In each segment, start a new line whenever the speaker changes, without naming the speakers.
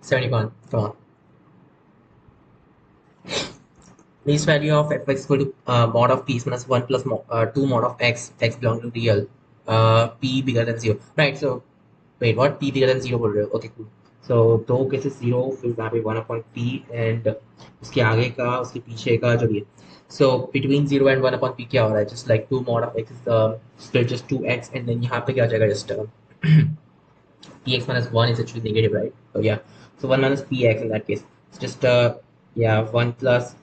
71. Come on. Least value of f is equal to mod of p is minus 1 plus 2 mod of x belong to real, p bigger than 0. Right, so wait, what? P bigger than 0 बोल रहे हो? Okay, cool. So दो cases 0, फिर यहाँ पे 1 upon p and उसके आगे का उसके पीछे का जो भी है. So between 0 and 1 upon p क्या हो रहा है? Just like 2 mod of x is still just 2x, and then यहाँ पे क्या हो जाएगा? Just px minus 1 is actually negative, right? So yeah, so 1 minus px in that case. It's just yeah, 1 plus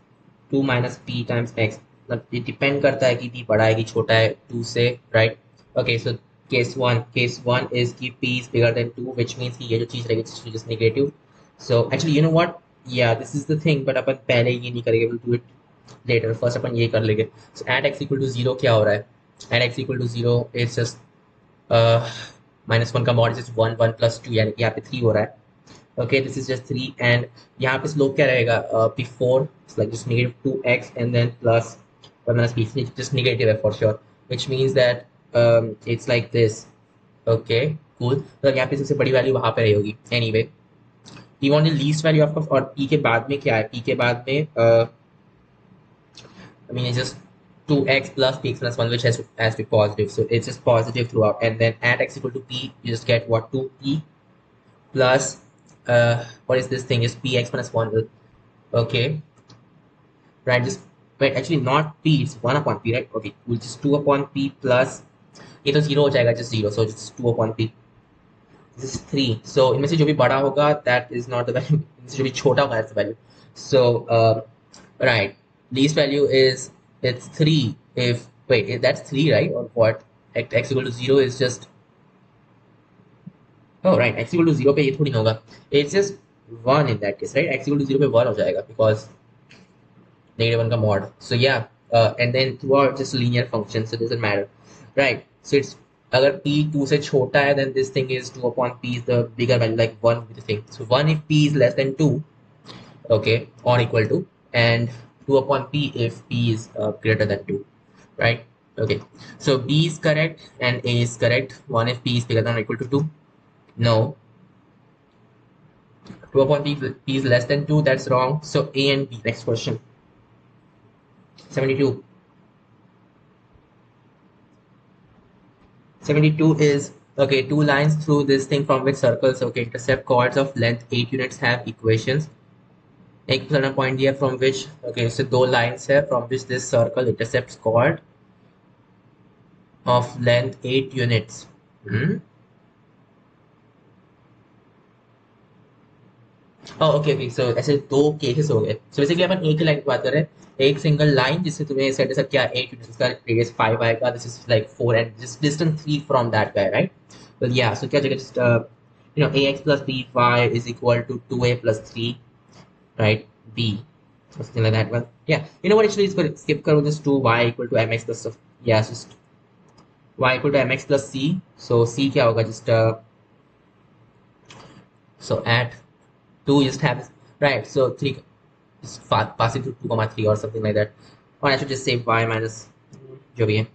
2 minus p times x. मतलब ये depend करता है कि p बड़ा है कि छोटा है 2 से, right? Okay, so case 1 is कि p is bigger than 2, which means कि ये जो चीज रहेगी it's just negative. So actually you know what, yeah, this is the thing, but अपन पहले ये नहीं करेंगे, we'll do it later. First अपन ये कर लेंगे. So at x equal to 0 क्या हो रहा है? At x equal to 0 it's just -1 का मॉड इज 1 1 प्लस 2, यानी कि यहाँ पे 3 हो रहा है. Okay, this is just 3, and यहाँ पे स्लोप क्या रहेगा? Before it's like just negative 2x and then plus 1 minus b, just negative है for sure, which means that it's like this. Okay, cool. तो यहाँ पे सबसे बड़ी वैल्यू वहाँ पे रही होगी. Anyway, you want the least value of, और p के बाद में क्या है? p के बाद में I mean, it's just 2x plus p x plus 1, which has to be positive. So it's just positive throughout. And then at x equal to p, you just get what? 2p plus, what is this thing? Is px minus 1. Okay. Right, just, wait, actually not p, it's 1 upon p, right? Okay, which is 2 upon p plus, ये तो 0 हो जाएगा, just 0. So it's 2 upon p. This is 3. So इनमें से जो भी बड़ा होगा, that is not the value. इनमें से जो भी छोटा होगा, that's the value. So, right, least value is, it's 3 if, wait, that's 3, right? Or what? X equal to 0 is just, oh right, x equal to 0 पे ये थोड़ी ना होगा. It's just 1 in that case, right? X equal to 0 पे 1 हो जाएगा because negative 1 का mod. So yeah, and then throughout just linear function, so it doesn't matter, right? So it's, अगर p 2 से छोटा है, then this thing is 2 upon p is the bigger value, like 1 with the thing. So 1 if p is less than 2, okay, or equal to, and 2 upon p if p is greater than 2, right? Okay, so b is correct and a is correct. 1 if p is bigger than or equal to 2, no. 2 upon p is less than 2, that's wrong. So a and b. Next question. 72. 72 is, okay, two lines through this thing from which circles, okay, intercept chords of length 8 units have equations. एक certain point here from which, okay, so दो lines है from which this circle intercepts chord of length 8 units. Okay okay, so ऐसे दो cases हो गए. So basically अपन एक ही line की बात कर रहे हैं, एक सिंगल लाइन जिससे तुम्हें सेट सब क्या 8 यूनिट्स, इसका रेडियस 5 आएगा, this is like 4 and just distance 3 from that guy, right? तो या, सो क्या जगह just you know ax plus by is equal to 2a plus 3, right? b, something like that. Well, yeah, you know what, actually is going skip karo this 2y equal to mx plus of, yeah, just y equal to mx plus c. So c क्या होगा? Just so at 2 just have, right, so 3 is passing through 2 comma 3 or something like that, or I should just say y minus जो भी है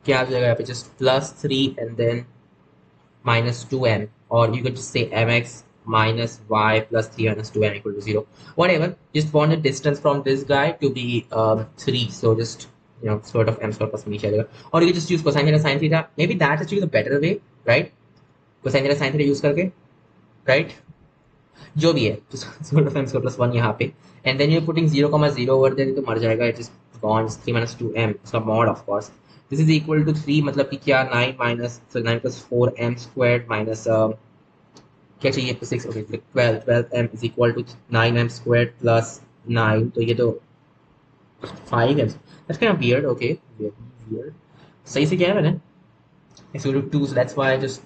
क्या आ जाएगा यहाँ पे, just plus 3 and then minus 2m, or you could just say mx minus y plus 3 minus 2m equal to 0, whatever. Just want the distance from this guy to be 3, so just, you know, sort of m square plus नीचे आ जाएगा. Or you can just use cosine theta sin theta, maybe that's actually the better way, right? Cosine theta sin theta use करके, right? जो भी है, sort of m square plus 1 यहाँ पे, and then you're putting 0 comma 0 over there, तो मर जाएगा, it is gone. 3 minus 2m, इसका mod of course. This is equal to 3, मतलब कि क्या 9 minus, so 9 plus 4m squared minus क्या चाहिए तो 6, okay, 12m is equal to 9m squared plus 9, तो ये तो 5m. That's kind of weird. Okay, weird. सही से क्या है मैंने, it's equal to 2, so that's why I just,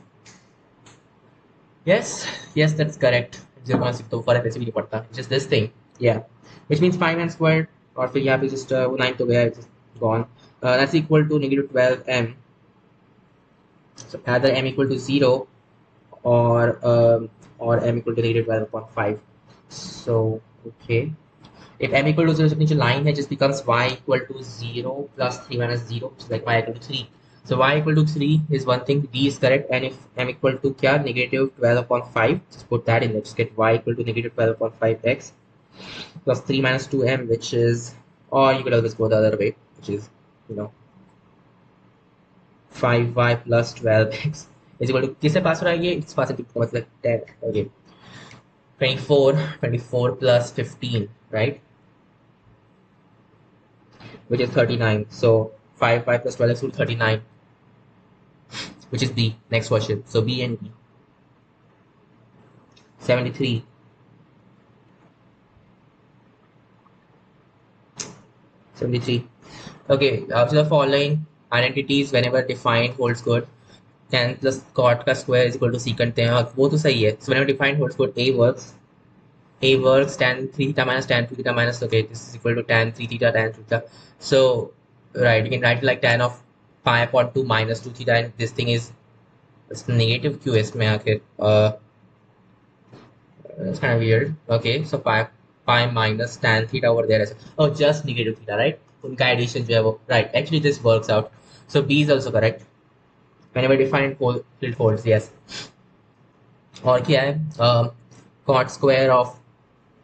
yes, that's correct. 0.6 तो फर्क वैसे भी नहीं पड़ता, just this thing, yeah, which means 5m squared, और फिर यहाँ पे just 9 तो गया, just gone. That's equal to negative 12m. So either m equal to 0 or m equal to negative 12.5. So okay, if m equal to 0 से नीचे line है, just becomes y equal to 0 plus 3 minus 0, which is like y equal to 3. So y equal to 3 is one thing, d is correct, and if m equal to kya, negative 12 upon 5, just put that in there, just get y equal to negative 12 upon 5x plus 3 minus 2m, which is, or you could always go the other way, which is, you know, 5y plus 12x is equal to, किससे पास हो रहा है ये, it's passing to मतलब 10, okay, 24 plus 15, right, which is 39, so 5y plus 12 is equal to 39, which is B. Next question. So B and B. 73. 73. Okay, after the following identities whenever defined holds good, 10 plus cot का square is equal to secant थे, हाँ वो तो सही है. So whenever defined holds good, A works tan 3 theta minus tan 2 theta minus, okay, this is equal to tan 3 theta tan 2 theta. So right, you can write it like tan of pi upon 2 minus 2 theta, and this thing is it's negative q इसमें आके it's kind of weird. Okay, so pi minus tan theta over there as oh, just negative theta, right? उनका addition जो है वो right. Actually, this works out. So B is also correct. Whenever defined field holds, yes. और क्या है? Cot square of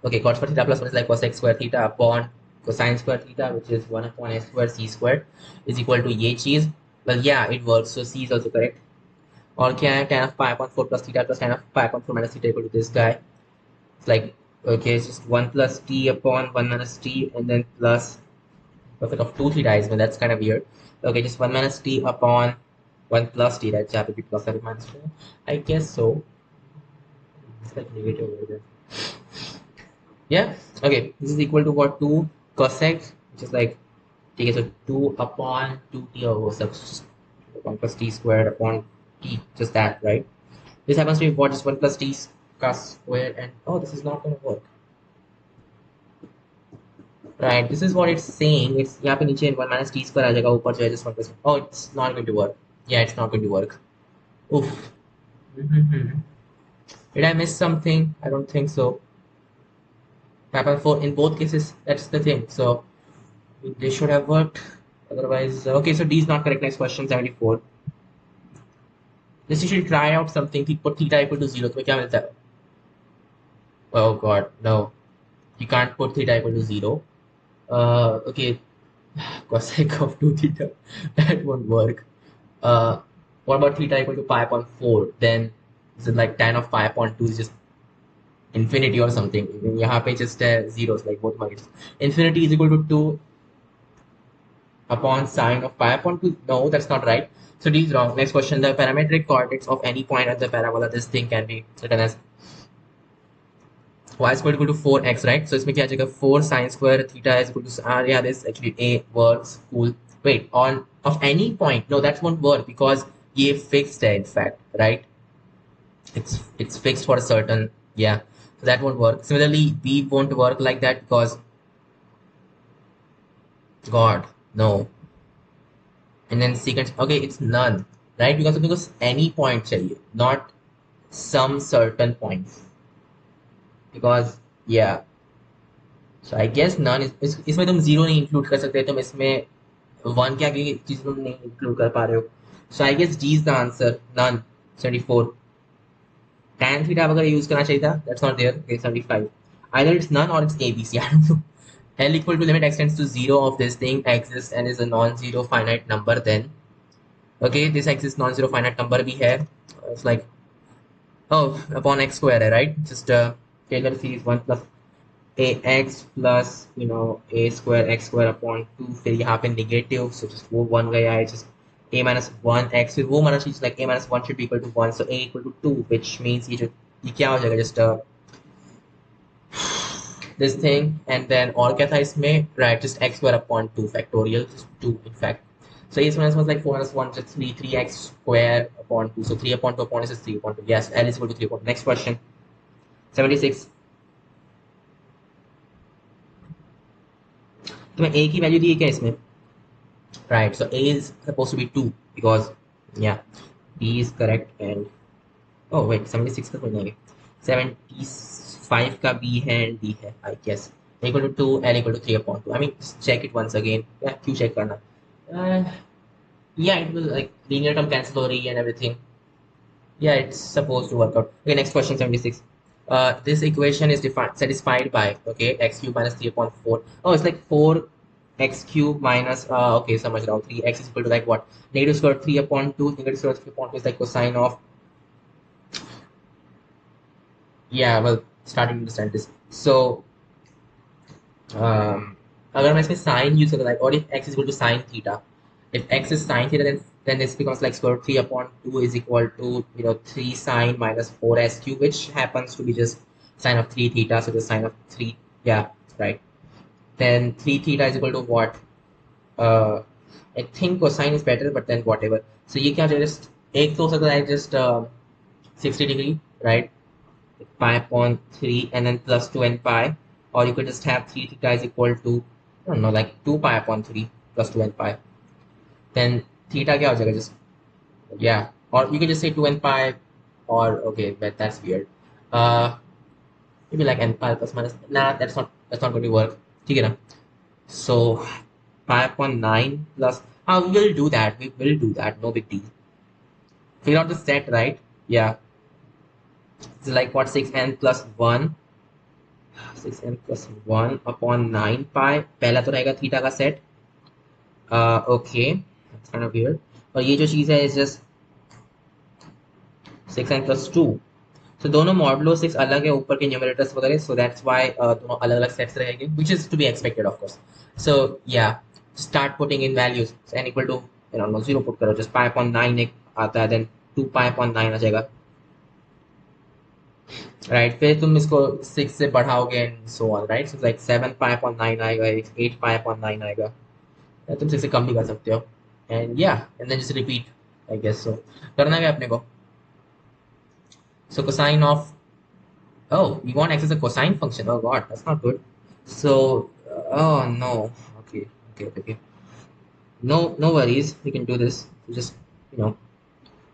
okay, cot square theta plus 1 is like cosec square theta upon cosine square theta, which is 1 upon s square c squared is equal to ये चीज. Well, yeah, it works. So C is also correct. और क्या है? Tan of pi upon 4 plus theta plus tan of pi upon 4 minus theta equal to this guy. It's like, okay, it's just 1 plus t upon 1 minus t and then plus perfect of 2 theta is, well, that's kind of weird. Okay, just 1 minus t upon 1 plus t, that's have to be plus or minus 2. I guess so. It's like negative over there. Yeah, okay, this is equal to what? 2 cosec, which is like, okay, so 2 upon 2t over sub 1 plus t squared upon t, just that, right? This happens to be what? Just 1 plus t squared, and oh, this is not going to work. Right, this is what it's saying. It's यहाँ पे नीचे 1 minus t square आ जाएगा, ऊपर जो है just 1 plus. Oh, it's not going to work. Yeah, it's not going to work. Oof. Did I miss something? I don't think so. Happened for in both cases. That's the thing. So they should have worked. Otherwise, okay. So D is not correct. Next question, 74. Just you should try out something. Put theta equal to 0. तो क्या मिलता है? Oh God, no. You can't put theta equal to 0. Okay, cosec of 2 theta, that won't work. What about theta equal to pi upon 4? Then is it like tan of pi upon 2 is just infinity or something? यहाँ पे just zeros like both markets. Infinity is equal to 2 upon sine of pi upon 2. No, that's not right. So D is wrong. Next question, the parametric coordinates of any point at the parabola, this thing can be written as y squared equal to 4x, right? So इसमें क्या आ जाएगा? 4 sine square theta is equal to yeah, this actually A works. Cool. Wait, on of any point? No, that won't work because ये fixed है, in fact, right? It's fixed for a certain, yeah. So that won't work. Similarly, B won't work like that because God, no. And then secant, okay, it's none, right? Because any point चाहिए, not some certain points. Because yeah, so I guess none is इसमें तुम zero नहीं include कर सकते, तुम इसमें one क्या की चीज तुम नहीं इंक्लूड कर पा रहे हो. So I guess D is the answer. None. 74. Tan theta अगर यूज करना चाहिए था, that's not there. Okay, 75. Either it's none or it's ABC. I don't know. L equal to limit x tends to 0 of this thing exists and is a non-zero finite number. Then okay, this exists non-zero finite number भी है. It's like oh upon x square है, right? Just Taylor series 1 plus ax plus a square x square upon 2, फिर यहाँ पे negative, so just वो 1 गया है, just a minus 1 x, फिर वो माना चीज like a minus 1 should be equal to 1, so a equal to 2, which means ये क्या हो जाएगा, just this thing, and then और क्या था इसमें, right, just x square upon 2 factorial, just 2 in fact. So a minus 1 is like 4 minus 1, just 3x square upon 2, so 3 upon 2 upon is just 3 upon 2. Yes, L is equal to 3 upon 2. Next question, 76. तो मैं a की value दी है क्या इसमें, right? So a is supposed to be 2 because yeah, B is correct. And oh wait, 76 का कोई नहीं है, 75 का B है and D है, I guess. Equal to 2, L equal to 3 upon 2. I mean, just check it once again. Yeah, क्यों check करना? Yeah, it will like linear term cancel over E and everything. Yeah, it's supposed to work out. Okay, next question 76. This equation is defined satisfied by okay x cube minus 3 upon 4. Oh, it's like 4 x cube minus okay, so much now 3 x is equal to like what? Negative square root 3 upon 2, negative square root 3 upon 2 is like cosine of yeah, well, starting to understand this. So अगर मैं इसमें sin use करूँ like, or if x is equal to sin theta, if x is sin theta, then this becomes like square root 3 upon 2 is equal to 3 sine minus 4 s cube, which happens to be just sine of 3 theta, so the sine of 3, yeah, right. Then 3 theta is equal to what? uh, I think cosine is better, but then whatever. So ये क्या just एक तो हो सकता है just 60 degree, right? Pi upon 3 and then plus 2 and pi, or you could just have 3 theta is equal to I don't know, like 2 pi upon 3 plus 2 and pi. Then theta क्या हो जाएगा just yeah, or you could just say 2 and pi, or okay, but that's weird. uh Maybe like n pi plus minus, nah, that's not going to work. ठीक है ना? So pi upon 9 plus we will do that, no big deal. Figure out the set, right? Yeah, it's like what, 6n plus 1, 6n plus 1 upon 9 pi, पहला तो रहेगा theta का set. Okay, that's kind of weird. और ये जो चीज़ है is just 6n plus 2. So दोनों modulo 6 अलग है ऊपर के न्यूमरेटर्स वगैरह, so that's why दोनों अलग अलग सेट्स रहेंगे, which is to be expected of course. So yeah, start putting in values. So n equal to 0 put करो, just pi upon 9 एक आता है, then 2 pi upon 9 आ जाएगा, राइट. फिर तुम इसको 6 से बढ़ाओगे and so on, right. So like 7 pi upon 9 आएगा, 8 पाई अपॉन 9 आएगा, या तुम 6 से कम भी कर सकते हो. एंड या and then just repeat, I guess. So करना क्या अपने को? सो cosine of, oh, you want access a cosine function? Oh god, that's not good. So oh no, okay, okay, no worries, we can do this. Just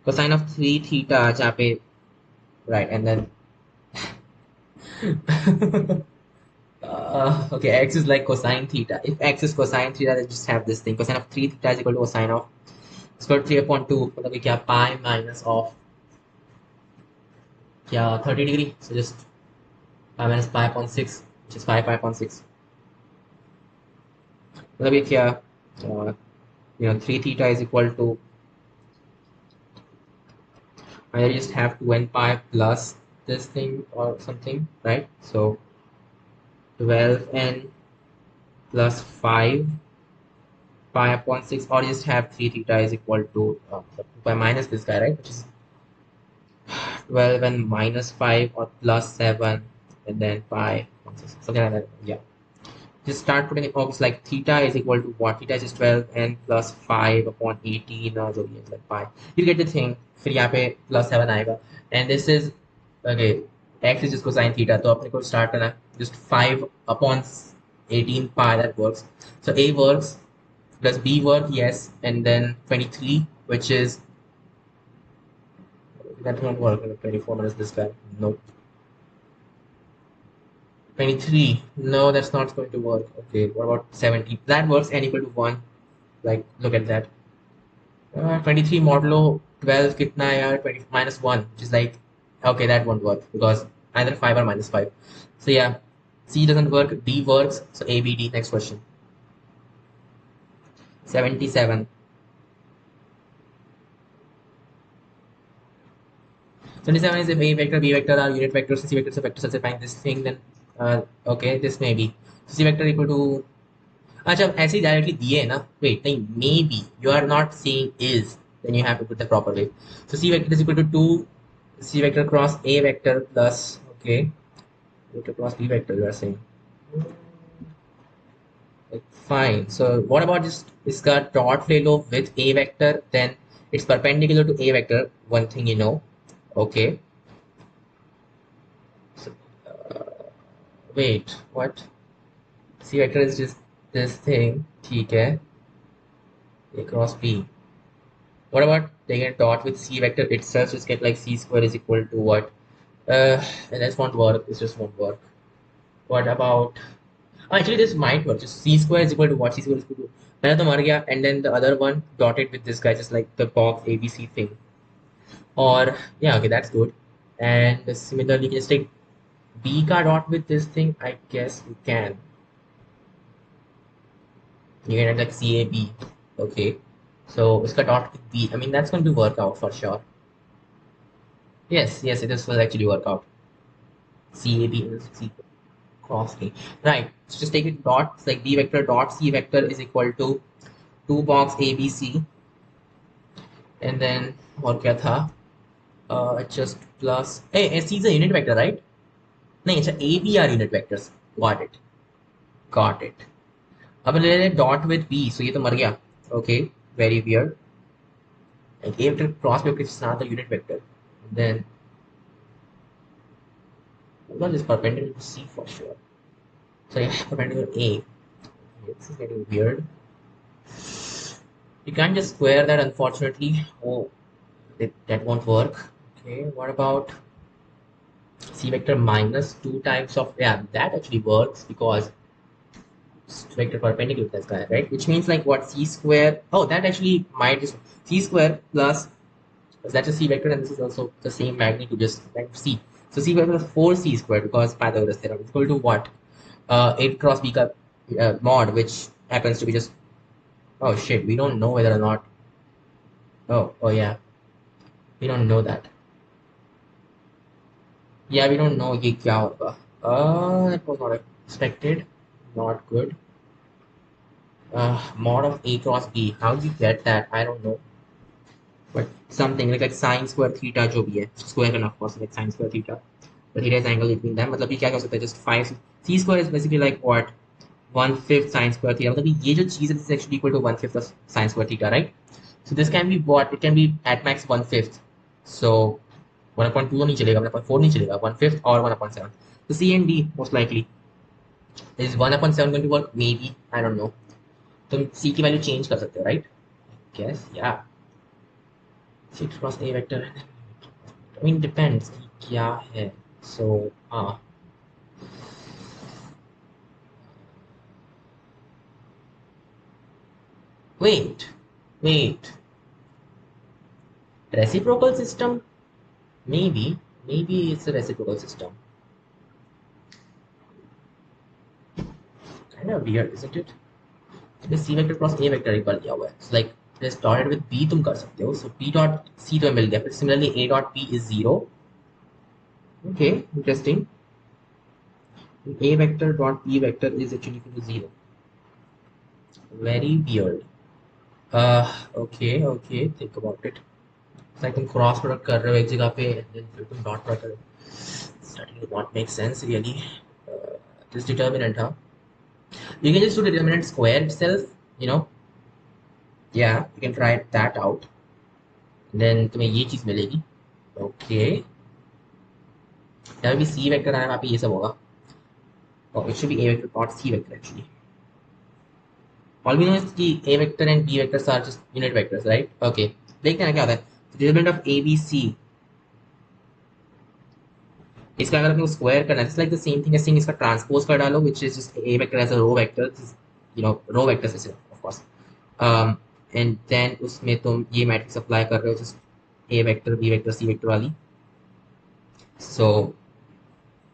cosine of 3 theta जहाँ पे, right, and then okay, x is like cosine theta. If x is cosine theta, then just have this thing. Cosine of 3 theta is equal to cosine of square root 3 upon 2. मतलब क्या, pi minus of क्या 30 degree. So just pi minus pi upon 6, which is 5 pi upon 6. मतलब ये क्या, 3 theta is equal to, I just have 2n pi plus this thing or something, right? So 12n plus 5 pi upon 6, or just have 3 theta is equal to pi minus this guy, right, which is 12 and minus 5 or plus 7 and then pi, something like that. Yeah, just start putting it box like theta is equal to what? Theta is just 12 and plus 5 upon 18 or so, like pi. You get the thing. फिर यहाँ पे plus 7 आएगा, and this is okay, x is just cosine theta, तो अपने को start करना just 5 upon 18 pi, that works. So a works, does b work? Yes. And then 23, which is, that won't work. 24 minus this guy, nope. 23, no, that's not going to work. Okay, what about 70? That works. N equal to 1, like look at that. 23 modulo 12 kitna hai yaar, 20 minus 1, which is like, okay, that won't work because either 5 or minus 5. So yeah, C doesn't work, D works. So A, B, D. Next question. 77. 77 is if A vector, B vector are unit vectors, C vectors are vectors specifying this thing, then okay, this may be. So C vector equal to, अच्छा ऐसे ही directly दिए है ना, wait नहीं, may be you are not seeing is, then you have to put the proper way. So see vector is equal to 2 c vector cross a vector plus, okay, vector cross b vector, you are saying, like, fine. So what about just इसका dot ले लो with a vector, then it's perpendicular to a vector, one thing you know, okay. So, wait, what? C vector is just this thing, ठीक है, a cross b. What about taking a dot with c vector itself? Just get like c square is equal to what? And this won't work. This just won't work. What about Oh, actually, this might work. Just c square is equal to what? C square is equal to पहला तो मर गया, and then the other one dotted with this guy, just like the box ABC thing. Or yeah, okay, that's good. And similarly, you can just take B ka dot with this thing. I guess you can. You can add like CAB. Okay. So uska dot with B. I mean, that's going to work out for sure. Yes, yes, this will actually work out. CAB is C cross A. Right. So just take it dot. It's like B vector dot C vector is equal to 2 box ABC. And then और क्या था? Just plus. Hey, C is a unit vector, right? नहीं, अच्छा A B are unit vectors. Got it. Got it. अब ले ले dot with B. So ये तो मर गया. Okay. Very weird. Like A vector cross B vector is another unit vector. And then one is perpendicular to C for sure. So yeah, perpendicular A. This is getting weird. You can't just square that, unfortunately. Oh, that won't work. Okay, what about C vector minus 2 times of, yeah, that actually works because vector perpendicular to this guy, right? Which means like what, C square, oh, that actually might just, C square plus, that's a C vector and this is also the same magnitude, just like C. So C vector plus 4C squared because Pythagoras theorem is equal to what? 8 cross B ka, mod, which happens to be just, oh shit, we don't know whether or not, oh yeah, we don't know that. Yeah, we don't know ये क्या होगा. That was not expected. Not good. Mod of A cross B. How do you get that? I don't know. But something like sine square theta जो भी है. Square and of course like sine square theta. The theta is angle between them. मतलब ये क्या कर सकते हैं? Just 5. C square is basically like what? 1/5 sine square theta. मतलब ये जो चीज़ है, this is actually equal to 1/5 of sine square theta, right? So this can be what? It can be at max 1/5. So 1/2 तो नहीं चलेगा, 1/4 नहीं चलेगा, 1/5 और 1/7. So C and D most likely. Is 1/7 going to work? Maybe. I don't know. तुम C की value change कर सकते हो, right? Guess, yeah. 6 cross A vector. I mean, depends कि क्या है. So, wait, wait. Reciprocal system? Maybe it's a reciprocal system. Kind of weird, isn't it? The C vector cross A vector equal किया हुआ है. So like this dotted with B तुम कर सकते हो. So B dot C तो मिल गया. But similarly A dot B is 0. Okay, interesting. A vector dot B vector is actually equal to 0. Very weird. Okay. Think about it. It's like तुम cross product कर रहे हो एक जगह पे and then फिर तुम डॉट प्रोडक्ट कर रहे हो. Starting to not make sense really. This determinant, huh? You can just do the determinant square itself, you know. Yeah, you can try that out. Then तुम्हें ये चीज मिलेगी. Okay. यहाँ पे C vector है, वहाँ पे ये सब होगा. Oh, it should be A vector dot C vector actually. All we know is कि A vector and B vectors are just unit vectors, right? Okay. देखते हैं क्या होता है. Determinant of ABC. इसका अगर अपने स्क्वायर करना है, it's like the same thing as saying इसका ट्रांसपोज कर डालो, which is just A vector as a row vector, you know, row vector system, of course. And then उसमें तुम ये मैट्रिक्स अप्लाई कर रहे हो, just A vector, B vector, C vector वाली. So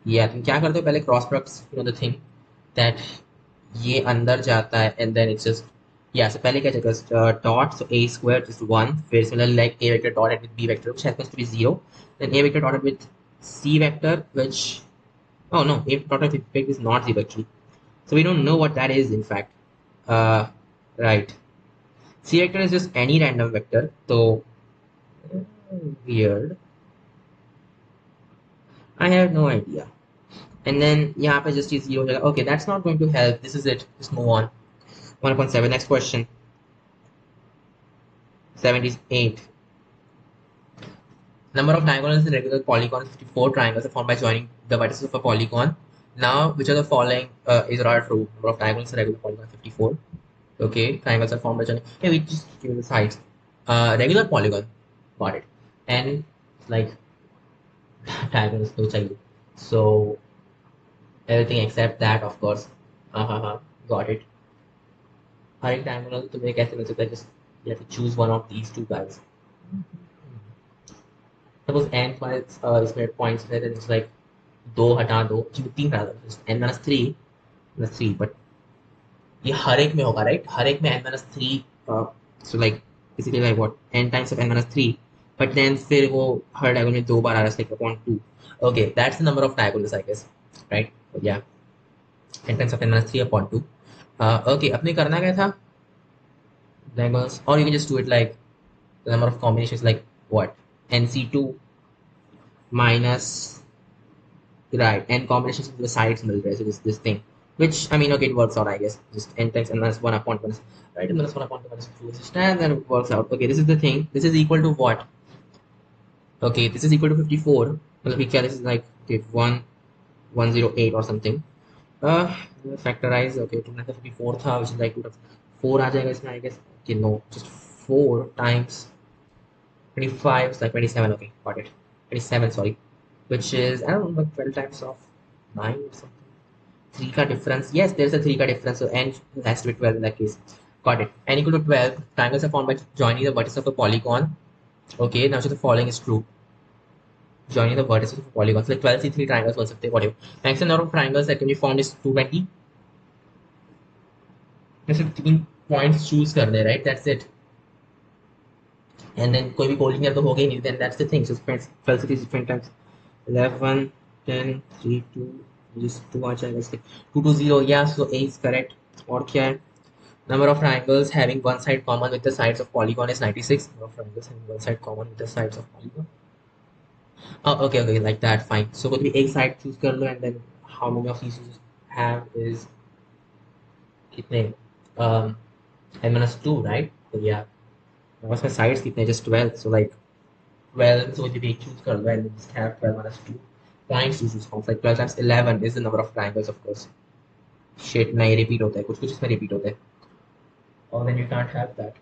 yeah, तुम क्या करते हो पहले cross products, you know the thing that ये अंदर जाता है and then it's just yeah, so पहले क्या चलेगा dot, so A square is 1, फिर similarly like A vector dotted with B vector which happens to be 0, then A vector dotted with C vector which, oh no, A dotted with B vector is not 0 actually, so we don't know what that is in fact. Right, C vector is just any random vector, so weird, I have no idea. And then यहाँ पे just ये 0 हो जाएगा. Okay, that's not going to help. This is it. Just move on. 1.7. Next question. 78. Number of diagonals in regular polygon 54 triangles are formed by joining the vertices of a polygon. Now, which of the following is not true? Number of diagonals in regular polygon 54. Okay, triangles are formed by joining. Hey, we just give the sides. Regular polygon. Got it. And like diagonals तो चाहिए. So everything except that, of course. Got it. हर एक diagonal तुम्हें कैसे मिल सकता है? Just you have to choose one of these two guys. Suppose n plus इसमें points है, then it's like दो हटा दो, क्योंकि तीन हटा दो, n minus 3 plus 3, but ये हर एक में होगा, राइट? हर एक में n minus 3, so like basically like what, n times of n minus 3, but then फिर वो हर डायगोनल में दो बार आ रहा है, like upon 2. Okay, that's the number of diagonals, I guess, right? But yeah, n times of n minus 3 upon 2. Okay, अपने करना क्या था? Diagonals, or you can just do it like the number of combinations, like what, nc2 minus, right, n combinations of the sides middle, right? So this thing, which I mean, okay, it works out, I guess, just n times n minus 1 upon 1, right, and minus 1 upon 2 minus 2 is just, and then it works out. Okay, this is the thing, this is equal to what? Okay, this is equal to 54. Well, we can, this is like, okay, 108 or something. uh Factorize, okay, 254 था, which is like 4 आ जाएगा इसमें, I guess. Okay, no, just 4 times 25 is like 27. Okay, got it. 27, sorry, which is, I don't know, like 12 times of 9 or something. 3 ka difference. Yes, there's a 3 ka difference, so n has to be 12 in that case. Got it. N equal to 12. Triangles are formed by joining the vertices of a polygon. Okay, now so the following is true. Joining the vertices of a polygon. So like 12 C3 triangles also, whatever. Maximum number of triangles that can be formed is 220. जैसे 3 points choose करने, right? That's it. And then कोई भी collinear तो हो गई नहीं, then that's the thing. So 12 cities different times. 11, 10, 3, 2, just 2 आ जाएगा इसके, 2 to 0. Yeah, so A is correct. और क्या है? Number of triangles having one side common with the sides of polygon is 96. Number of triangles having one side common with the sides of polygon. Oh, okay, okay, like that, fine. So कोई भी एक side choose कर लो, and then how many of these you have is कितने? Um, n minus 2, right? So yeah, now उसमें sides कितने? Just 12. So like 12, so if you choose कर लो, and then just have 12 minus 2 times to choose from. Like 12 times 11 is the number of triangles, of course. Shit, नहीं repeat होता है, कुछ कुछ इसमें repeat होता है. Or then you can't have that.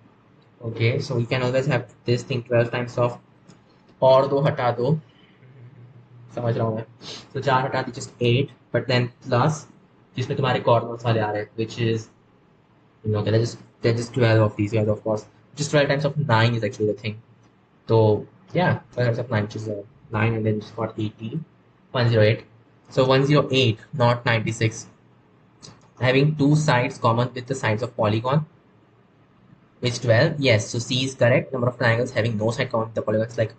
Okay, so you can always have this thing 12 times of, और दो हटा दो, समझ रहा हूँ मैं. So 4 हटा दी, just 8, but then plus जिसमें तुम्हारे corners वाले आ रहे हैं, which is, you know, there's just 12 of these guys, of course. Just 12 times of 9 is actually the thing. So yeah, 12 times of 9, which is 9, and then just got 18, 108. So 108, not 96. Having two sides common with the sides of polygon is 12. Yes, so C is correct. Number of triangles having no side common with the polygon is like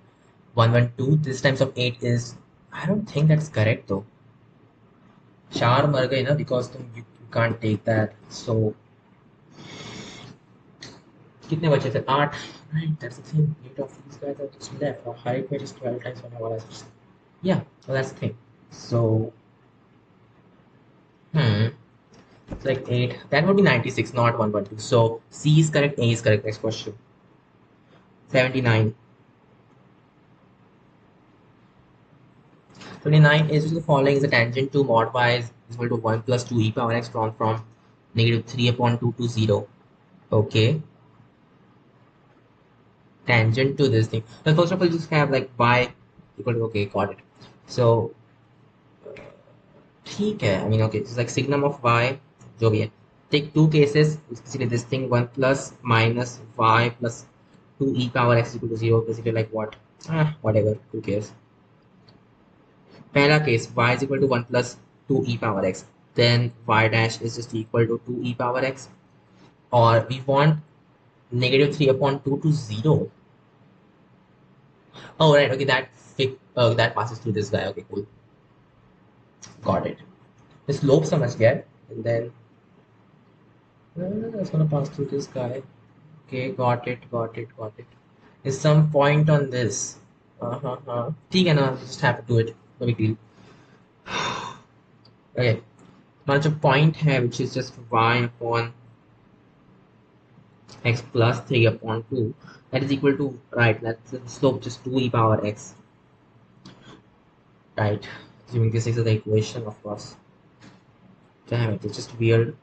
112. This times of 8 is, I don't think that's correct though. 4 मर गए ना, because you can't take that. So कितने बचे थे? 8. Right, that's the thing. 8 of these guys are just left. और हर एक में just 12 times होने वाला है. Yeah, well, that's the thing. So it's like 8. That would be 96, not 112. So C is correct, A is correct. Next question. 79. 29 is the following is a tangent to mod y is equal to 1 plus 2 e power x drawn from negative 3 upon 2 to 0. Okay. Tangent to this thing. Well, first of all, just have like y equal to, okay, got it. So ठीक है, I mean, okay, it's like signum of y, जो भी है. Take two cases, basically this thing 1 plus minus y plus 2 e power x equal to 0, basically like what? Whatever, who cares? पहला case, y is equal to 1 plus 2 e power x, then y dash is just equal to 2 e power x, or we want negative 3 upon 2 to 0. Oh, right, okay, that passes through this guy. Okay, cool. Got it. The slope समझ गया, and then that's gonna pass through this guy. Okay, got it. Is some point on this. ठीक है ना, just have to do it. No big deal. Okay, now जो point है, which is just y upon x plus 3 upon 2, that is equal to, right, that's the slope, just 2 e power x. Right, assuming this is the equation, of course. Damn it, it's just weird.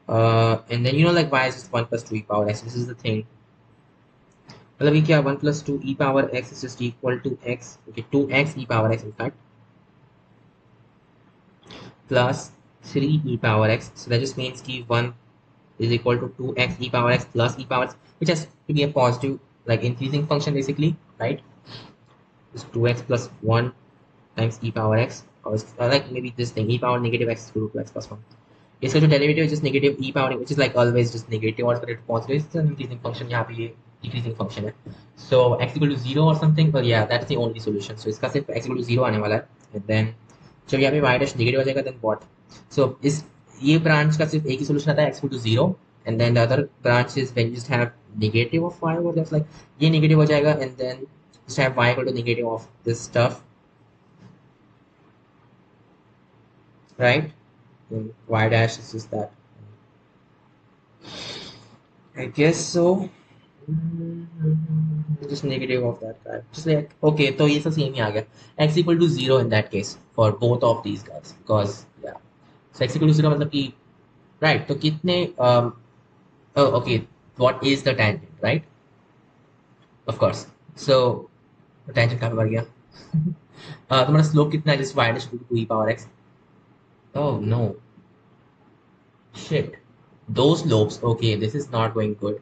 And then, you know, like y is just 1 plus 2 e power x. This is the thing. मतलब ये क्या, 1 plus 2 e power x is just equal to x, okay, 2x e power x in fact, plus 3 e power x. So that just means ki 1 is equal to 2x e power x plus e power x, which has to be a positive, like increasing function basically, right? It's 2x plus 1 times e power x, or like maybe this thing, e power negative x is equal to 2x plus 1. इसका जो derivative है just negative e power, which is like always just negative और इसका positive, it's an increasing function, यहाँ पे ये decreasing function है. So x equal to 0 or something, but yeah, that's the only solution. So इसका सिर्फ x equal to 0 आने वाला है. And then जब यहाँ पे y dash negative हो जाएगा, then what? So इस ये branch का सिर्फ एक ही solution आता है, x equal to 0. And then the other branch is when you just have negative of y, or that's like ये negative हो जाएगा, and then just have y equal to negative of this stuff, right? And y dash is just that. I guess so. Just negative of that guy. Just like, okay, so it's the same ही आ गया. X equal to 0 in that case for both of these guys, because yeah. So x equal to 0 मतलब कि right, तो कितने oh okay, what is the tangent, right? Of course. So tangent कहाँ पे बढ़ गया? तुम्हारा slope कितना है, just y dash equal to 2 e power x. Oh no, shit. Those slopes, okay, this is not going good.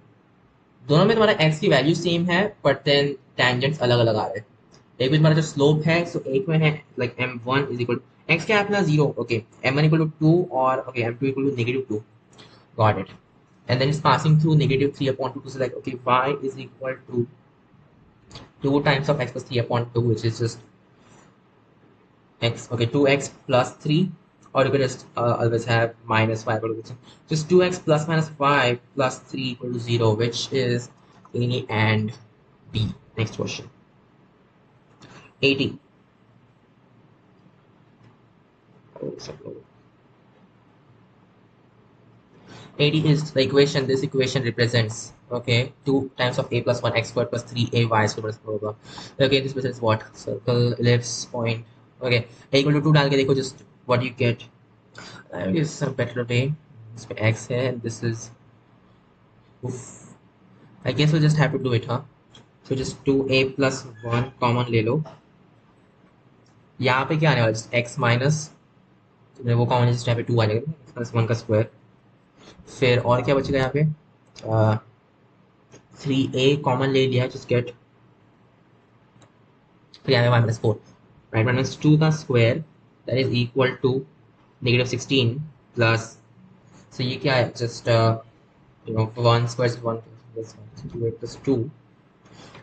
दोनों में तुम्हारा x की वैल्यू सेम है, बट देन टेंजेंट्स अलग अलग आ रहे हैं. एक में तुम्हारा जो स्लोप है, सो एक में है like m1 is equal x क्या है अपना 0, ओके, m1 इक्वल टू 2 और okay m2 equal to negative 2, got it. And then it's passing through negative 3 upon 2, so like okay, y is equal to 2 times of x plus 3 upon 2, which is just x, okay, 2x plus 3, or you can just always have minus 5 equal to just 2x plus minus 5 plus 3 equal to 0, which is A and B. Next question. 80. Oh, so low. 80 is the equation. This equation represents, okay, 2 times of a plus 1 x squared plus 3 a y squared plus blah, blah, blah. Okay, this represents what? Circle, ellipse, point. Okay, a equal to 2 डाल के देखो, just what you get. Is some better way. इसमें x है, and this is, oof. I guess we'll just have to do it, huh? So just 2a plus 1 common ले लो. यहाँ पे क्या आने वाला है? x माइनस वो कॉमन, जिस यहाँ पे 2 आ जाएगा, x प्लस 1 का स्क्वायर. फिर और क्या बचेगा यहाँ पे? 3a कॉमन ले लिया, just get, फिर यहाँ पे माइनस 4, राइट, माइनस 2 का square that is equal to negative 16 plus, so ये क्या है? Just you know, 1 square is 1 plus 1, 2a plus 2,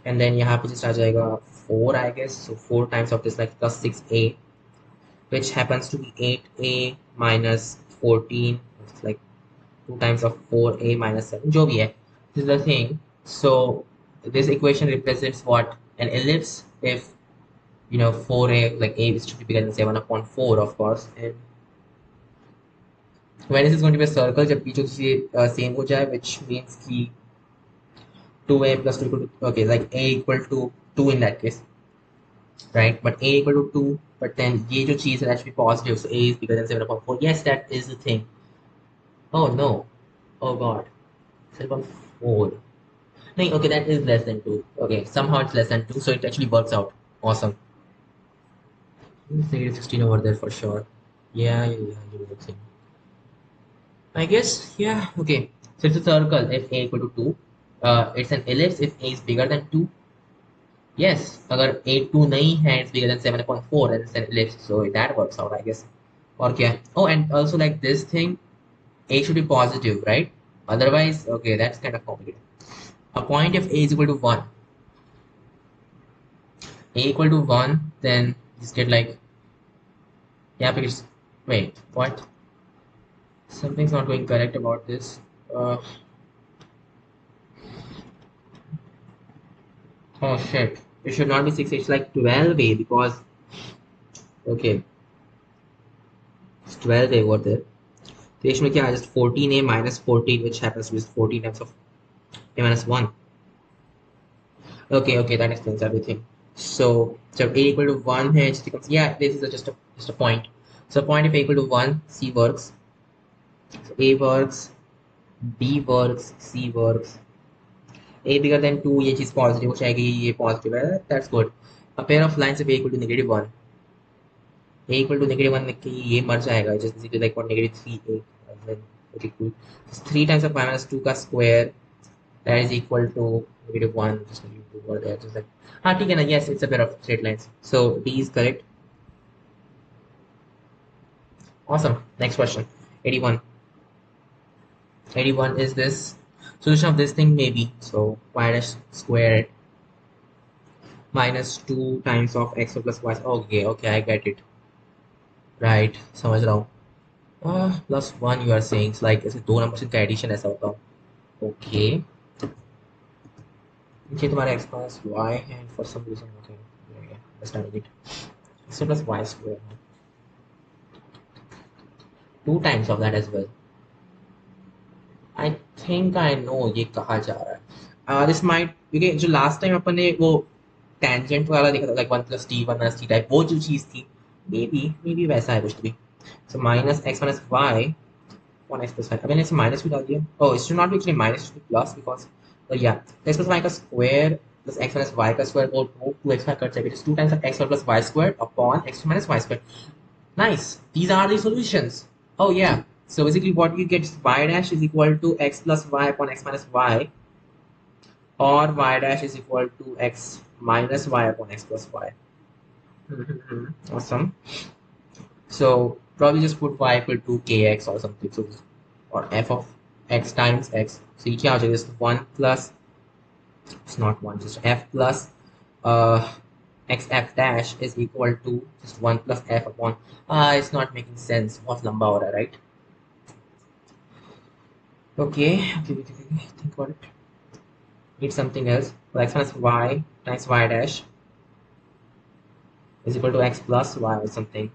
and then यहाँ पे just आ जाएगा 4, I guess. So 4 times of this, like plus 6a, which happens to be 8a minus 14. It's like 2 times of 4a minus 7, जो भी है. This is the thing. So this equation represents what? An ellipse if, you know, 4a, like a is to be bigger than 7 upon 4, of course. And when this is going to be a circle, जब बीचों से same हो जाए, which means कि 2a plus 2 equal to, okay, like a equal to 2 in that case, right? But a equal to 2, but then ये जो चीज़ है that should be positive, so a is bigger than 7 upon 4. Yes, that is the thing. Oh no, oh god, 7 upon 4. No, okay, that is less than 2. Okay, somehow it's less than 2, so it actually works out. Awesome. It's negative 16 over there for sure. Yeah, you would think. I guess, yeah, okay. So it's a circle if a equal to 2. It's an ellipse if a is bigger than 2. Yes, अगर a 2 नहीं है, it's bigger than 7/4, and it's an ellipse, so that works out, I guess. और क्या? Oh, and also like this thing, a should be positive, right? Otherwise, okay, that's kind of complicated. A point if a is equal to 1, a equal to 1, then just get like, yeah, because, wait, what? Something's not going correct about this. Oh shit, it should not be 6, it's like 12a, because, okay, it's 12a over there. So इसमें क्या है? Just 14a minus 14, which happens to be 14 times of a minus 1. Okay, that explains everything. So a equal to 1 here, it becomes, yeah, this is just a point. So point if a equal to 1, C works. So A works, B works, C works. A bigger than 2, ये चीज़ positive हो जाएगी, ये positive है, that's good. A pair of lines if a equal to -1. a equal to -1 लिख के ये मर जाएगा just basically like what -3a and then okay cool 3 times of y minus 2 का square that is equal to -1 just going to over there just like हाँ ठीक है ना yes it's a pair of straight lines so D is correct. Awesome. Next question. 81. 81 is this solution of this thing maybe so y dash squared minus 2 times of x plus y. Okay, okay, I get it. Right, समझ रहा हूँ. Plus 1 you are saying it's like ऐसे दो number का addition ऐसा होता है. Okay. ये तुम्हारा x plus y है for some reason. Okay, yeah, understanding it. x plus y square. 2 times of that as well. I think I know ये कहाँ जा रहा है. This might क्योंकि जो last time अपन ने वो tangent वाला देखा था like 1 plus t 1 minus t type वो जो चीज़ थी maybe वैसा है कुछ तो भी. So minus x minus y 1 x plus y. अभी मैंने इसे minus भी डाल दिया. Oh it should not be actually minus, it should be plus because yeah x plus y का square plus x minus y का square वो 2x cut जाएगा. It is 2 times of x square plus y squared upon x minus y squared. Nice. These are the solutions. Oh yeah. So basically what you get is y dash is equal to x plus y upon x minus y or y dash is equal to x minus y upon x plus y. Awesome. So probably just put y equal to kx or something. So or f of x times x. So you can just 1 plus, it's not 1, just f plus x f dash is equal to just 1 plus f upon, it's not making sense. What lamba ho raha hai, right? Okay, think about it. Need something else. So x minus y times y dash is equal to x plus y or something.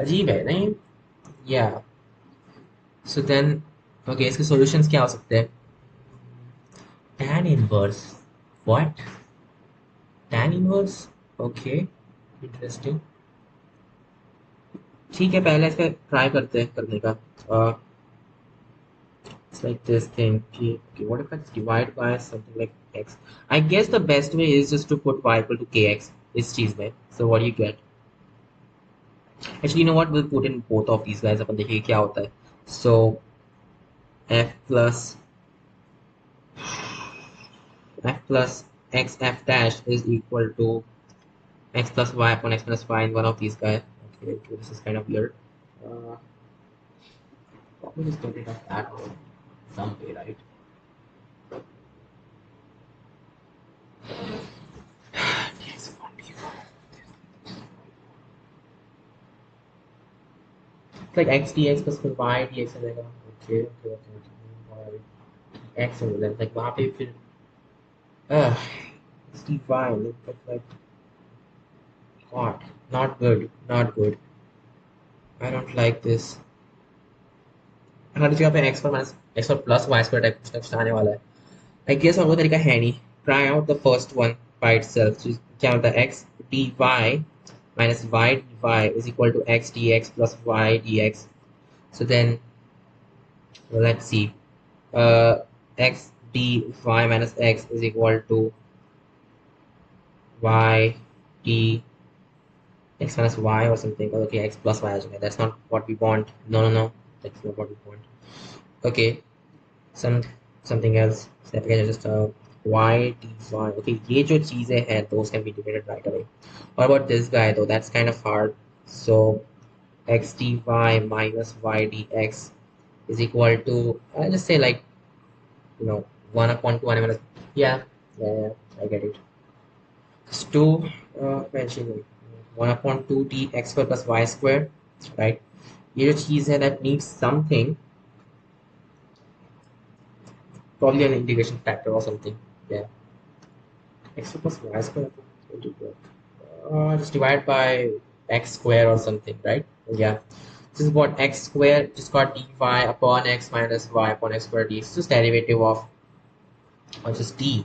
अजीब है नहीं? Yeah. So then, okay, इसके solutions क्या हो सकते हैं? Tan inverse. What? Tan inverse? Okay. Interesting. ठीक है पहले इसका ट्राई करते हैं करने का. It's like this thing. Okay, what if I divide by something like x? I guess the best way is just to put y equal to kx. इस चीज में. So what do you get? Actually, you know what? We'll put in both of these guys. अपन देखेंगे क्या होता है. So f plus x f dash is equal to x plus y upon x minus y in one of these guys. Okay, this is kind of weird. Let me just get rid of that some way, right? It's like x dx plus y dx हो जाएगा. Okay. X हो जाएगा. Like वहाँ पे फिर x dy like God, not good, not good. I don't like this. हर जगह पे x पर minus x पर plus y square टाइप कुछ ना कुछ आने वाला है. I guess और वो तरीका है नहीं. Try out the first one by itself. So क्या होता है x dy minus y dy is equal to x dx plus y dx. So then let's see. X dy minus x is equal to y d x minus y or something. Okay, x plus y. That's not what we want. No. That's not what we want. Okay, something else. So again, just y d y. Okay, ये जो चीजें हैं those can be integrated right away. What about this guy though? That's kind of hard. So x dy minus y dx is equal to I'll just say like 1 upon 2 minus yeah, I get it. Just 2 mention 1 upon 2 dx square plus y square, right? ये जो चीज है that needs something, probably an integration factor or something. Yeah, x plus y square just divide by x square or something, right? Yeah, this is what x square just got dy upon x minus y upon x square dx. Just derivative of or just dy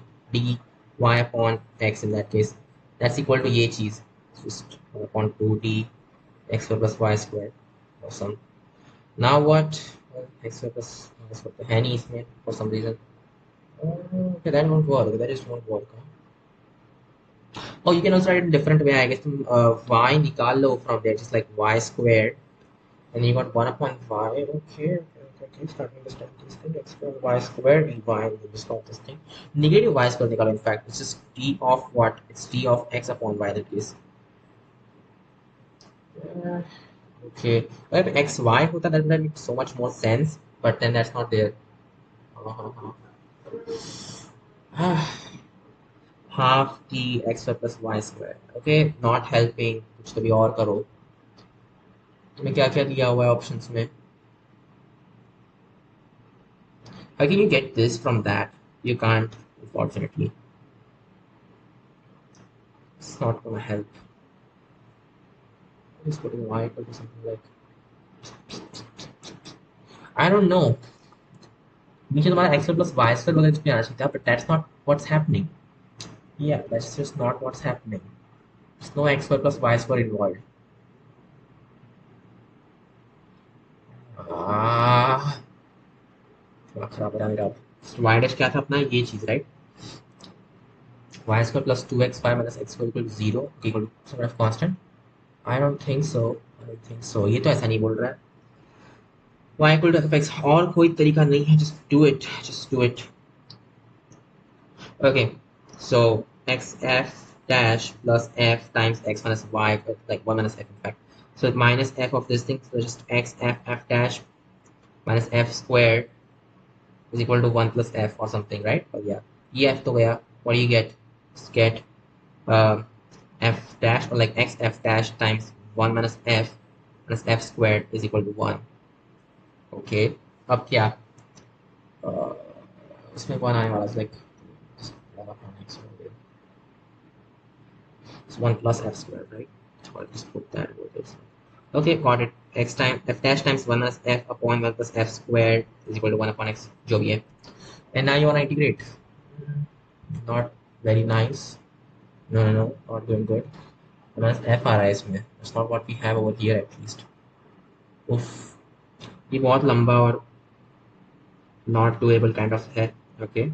upon x in that case. That's equal to ये चीज just 1 upon 2d x square plus y square. Awesome. Now what? X square plus y square तो है नहीं इसमें for some reason. Okay, that won't work. That just won't work. Oh, you can also write it in different way. I guess y nikal lo from there, just like y squared, and you got 1 upon y. Okay. Starting to understand this thing. X squared y squared dy, and you just got this thing. Negative y squared nikalo. In fact, it's just t of what? It's t of x upon y. That is. Yeah. Okay. Well, if x y hota, that would make so much more sense. But then that's not there. Uh-huh. Half t x squared plus y squared. Okay. Not helping. कुछ तो भी और करो. तुम्हें क्या क्या दिया हुआ है ऑप्शंस में? How can you get this from that? You can't, unfortunately. It's not gonna help. I'm just putting y equal to something like, I don't know. नीचे तुम्हारा x plus y square वगैरह भी आना चाहिए था, but that's not what's happening. Yeah, that's just not what's happening. There's no x square plus y square involved. थोड़ा खराब हो रहा है मेरा. y dash क्या था अपना ये चीज, right? Y square plus 2xy minus x square equal to 0 equal to some kind of constant. I don't think so. I don't think so. ये तो ऐसा नहीं बोल रहा है. Y equal to f of x. और कोई तरीका नहीं है. Just do it. Just do it. Okay. So xf dash plus f times x minus y, like 1 minus f in fact. So minus f of this thing. So just x f dash minus f squared is equal to 1 plus f or something, right? But yeah. ये f तो गया. What do you get? Just get um, f dash, or like x f dash times 1 minus f squared is equal to 1. Okay. अब क्या? uh, इसमें 1 आने वाला. Like just 1 upon x over there. It's 1 plus f squared, right? So I'll just put that over this. Okay, got it. X time f dash times 1 minus f upon 1 plus f squared is equal to 1 upon x. जो भी है. And now you want to integrate. Not very nice. No, not doing good. Minus f आ रहा है इसमें. That's not what we have over here at least. उफ, ये बहुत लंबा और not doable kind of है. Okay.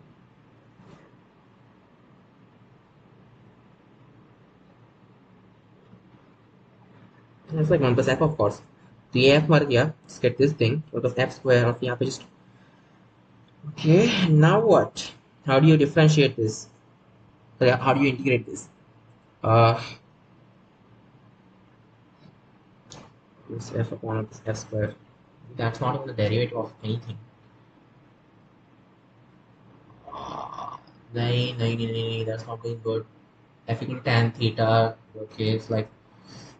It's like 1 plus f, of course. तो ये f मर गया. Let's get this thing. What was f square? और यहाँ पे just. Okay, now what? How do you differentiate this? How do you integrate this? This f upon f square. That's not even the derivative of anything. नहीं, that's not going good. F equal to tan theta. Okay, it's like,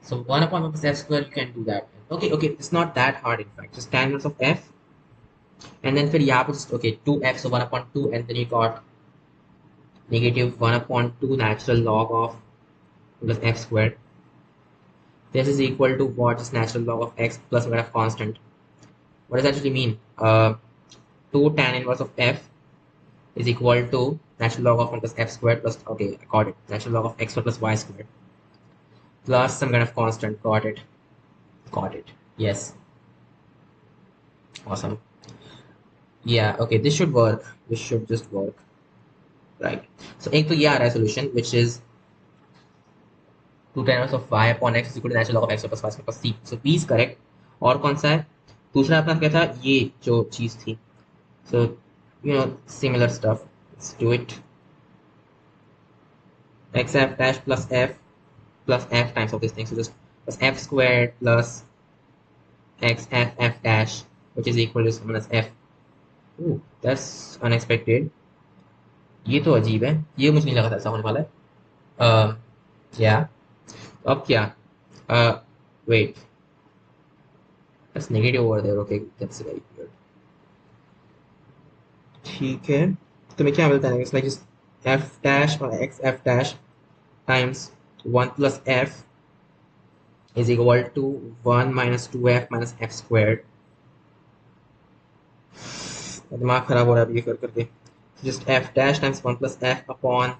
so 1 upon 1 plus f square, you can do that. Okay, it's not that hard in fact. Just tan inverse of f, and then फिर यहाँ पे just okay 2f, so 1 upon 2, and then you got negative 1 upon 2 natural log of plus f squared. This is equal to what is natural log of x plus some kind of constant. What does that actually mean? 2 tan inverse of f is equal to natural log of 1 plus f squared plus, okay, I got it, natural log of x squared plus y squared plus some kind of constant. Got it. Yes. Awesome. Yeah, okay, this should work. This should just work. Right. So एक तो ये आ रहा है solution, which is 2 tan inverse of y upon x is equal to natural log of x plus y squared plus c. So B is correct. और कौन सा है? दूसरा अपना क्या था? ये जो चीज थी. So similar stuff. Let's do it. xf dash plus f times of this thing. So just plus f squared plus x f dash, which is equal to minus f. Ooh, that's unexpected. ये तो अजीब है. ये मुझे नहीं लगा था ऐसा होने वाला है. Yeah. अब क्या? Wait. That's negative over there. Okay, that's very weird. ठीक है. तो मैं क्या मिलता है? It's like just f dash or x f dash times 1 plus f is equal to 1 minus 2f minus f squared. दिमाग खराब हो रहा है अभी ये कर करके. Just f dash times 1 plus f upon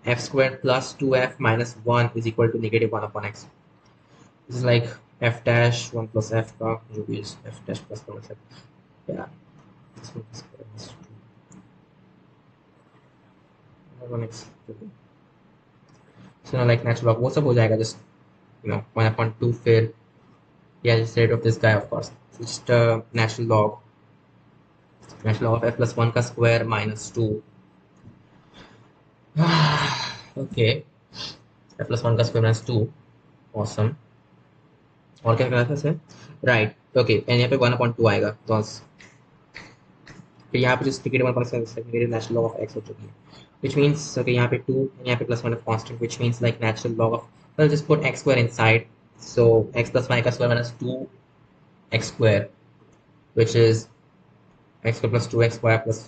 f squared plus 2f minus 1 is equal to negative 1 upon x. This is like f dash 1 plus f का जो भी is f dash plus 1 plus f. Yeah. This one is 1x. So now like natural log वो सब हो जाएगा, just 1/2 फिर yeah, just rate of this guy of course. So just natural log of f plus 1 का square minus 2. Okay, f plus 1 का square minus 2. Awesome. और क्या करा था सर? राइट ओके, एंड यहाँ पे 1/2 आएगा तो फिर यहाँ पे जो negative 1 negative natural log of x हो चुकी है, which means okay यहाँ पे 2 यहाँ पे plus 1 of constant, which means like natural log of, well just put x square inside, so x plus y का square minus 2x square, which is x square plus 2xy plus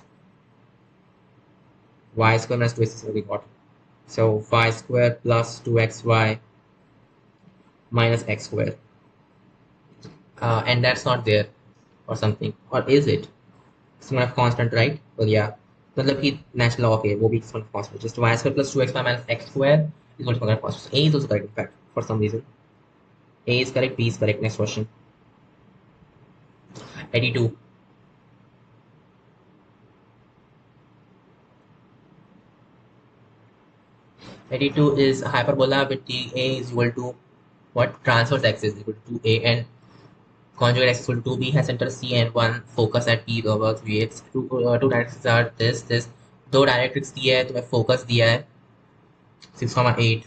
y square minus 2x is what we got, so y square plus 2xy minus x square, and that's not there or something, or is it? It's one of constant, right? Well, yeah. मतलब कि natural log है वो भी one of constant. Just y square plus 2x minus x square is one of constant. A is also correct in fact for some reason. A is correct. B is correct. Next question. 82. Is a hyperbola with A is equal to what? Transverse x is equal to 2a and conjugate x is equal to 2b, has center C and one focus at P works Vx. Two directions are this. दो directrix दिया है तो मैं focus दिया है 6,8.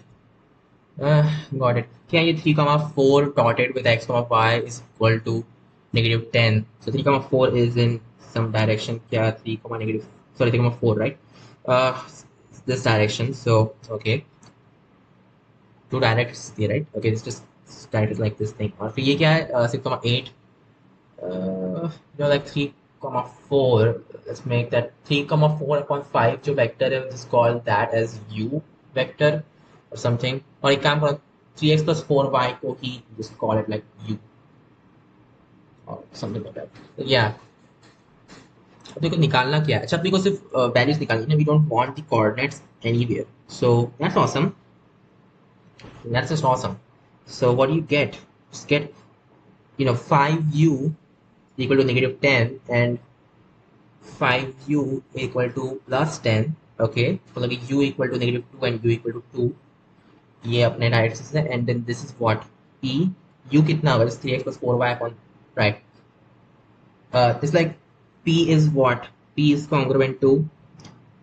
Got it. क्या ये 3,4 dotted with x, y is equal to -10. So 3,4 is in some direction. क्या 3, negative, sorry 3,4 right? This direction. So okay. Two directions here, right? Okay, it's just directed like this thing. और फिर ये क्या है 6,8. Like 3,4. Let's make that 3,4/5 जो vector है, just call that as u vector or something. और एक काम करो 3x plus 4y को ही just call it like u or something like that. So yeah. अब देखो निकालना क्या है. अच्छा अपने को सिर्फ वैल्यूज निकालनी है. We don't want the coordinates anywhere. So that's awesome. That's just awesome. So what do you get? Just get 5u equal to -10 and 5u equal to plus 10. Okay, मतलब कि u equal to -2 and u equal to 2. ये अपने direction है. And then this is what p. u कितना होगा? 3x plus 4y upon right. It's like p is what? P is congruent to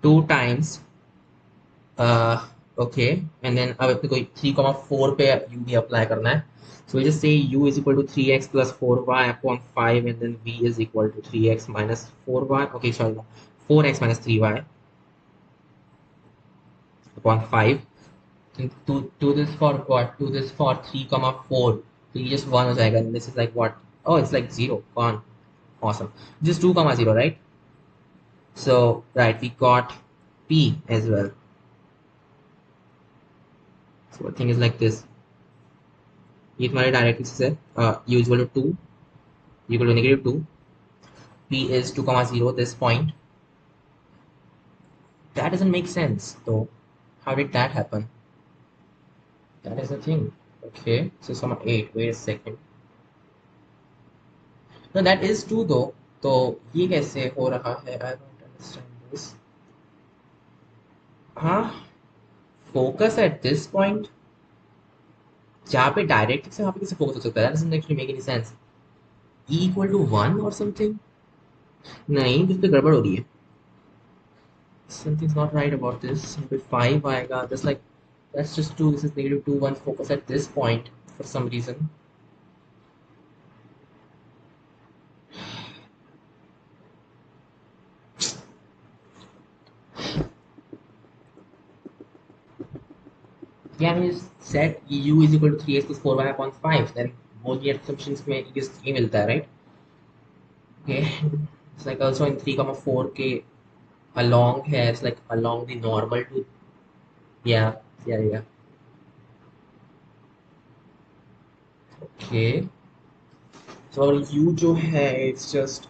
2 times okay, and then अब अपने को 3,4 पे u भी अप्लाई करना है. So we just say u is equal to 3x plus 4y upon 5 and then v is equal to 3x minus 4y. Okay, sorry, 4x minus 3y upon 5. To this for what? To this for 3,4. So you just 1 हो जाएगा and this is like what? Oh, it's like 0. Gone. Awesome. Just 2,0, right? So, right, we got p as well. So the thing is like this. ये तुम्हारे directrix है. u is equal to 2, u equal to -2. p is 2,0, this point. That doesn't make sense though. How did that happen? That is the thing. Okay, so 8. Wait a second. No, that is 2 though. तो ये कैसे हो रहा है? I don't understand this. हाँ, focus at this point. जहाँ पे direct से वहाँ पे कैसे फोकस हो सकता है? That doesn't actually make any sense. E equal to 1 or something? नहीं, कुछ तो गड़बड़ हो रही है. Something's not right about this. यहाँ पे 5 आएगा. Just like that's just 2. This is -2. 1 focus at this point for some reason. Yeah, I mean, set u is equal to 3x plus 4y upon 5. Then both the assumptions में ये मिलता है, right? Okay. It's like also in 3,4 के along है. It's like along the normal to. Yeah. Okay. So u जो है it's just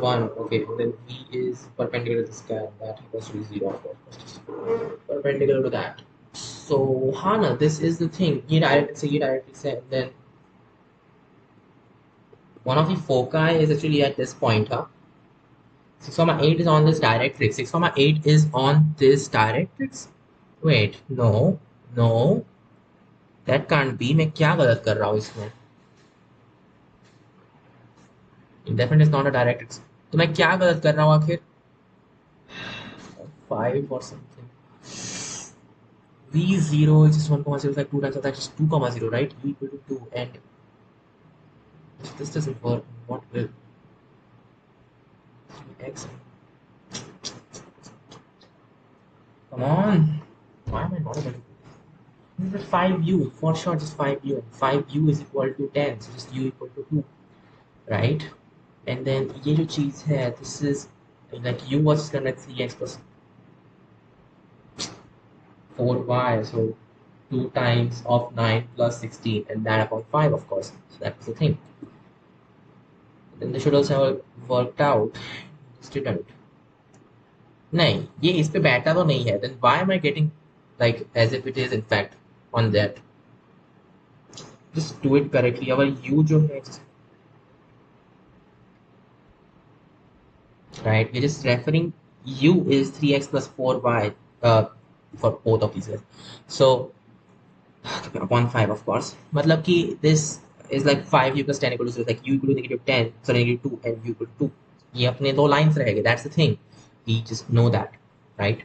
1. Okay, and then v is perpendicular to this guy. That has to be 0, of course. Perpendicular to that. So Hana, this is the thing. ये directly say, and then one of the foci is actually at this point, huh? 6,8 is on this directrix. 6,8 is on this directrix. wait, no, no, that can't be. मैं क्या गलत कर रहा हूँ इसमें? Indefinite is not a direct. तो मैं क्या गलत कर रहा हूँ आखिर? 5 or something. V0 is just 1 comma 0 is like 2 times of that, just 2 comma 0, right? U equal to 2, and if this doesn't work, what will? X. Come on. Why am I not able to? This is 5u, for sure, just 5u. 5u is equal to 10, so just u equal to 2, right? And then ये जो चीज़ है, this is like u was just gonna 3x plus 4y, so 2 times of 9 plus 16, and that upon 5, of course. So that's the thing. Then they should also have worked out. Just didn't. नहीं, ये इस पे बैठा तो नहीं है. Then why am I getting like as if it is in fact on that? Just do it correctly. अगर u जो है, right? We're just referring u is 3x plus 4y for both of these. So upon 5, of course. मतलब कि this is like 5u plus 10 equal to 0. Like u equal to negative 10, so negative 2, and u equal to 2. ये अपने दो lines रहेंगे. That's the thing. We just know that, right?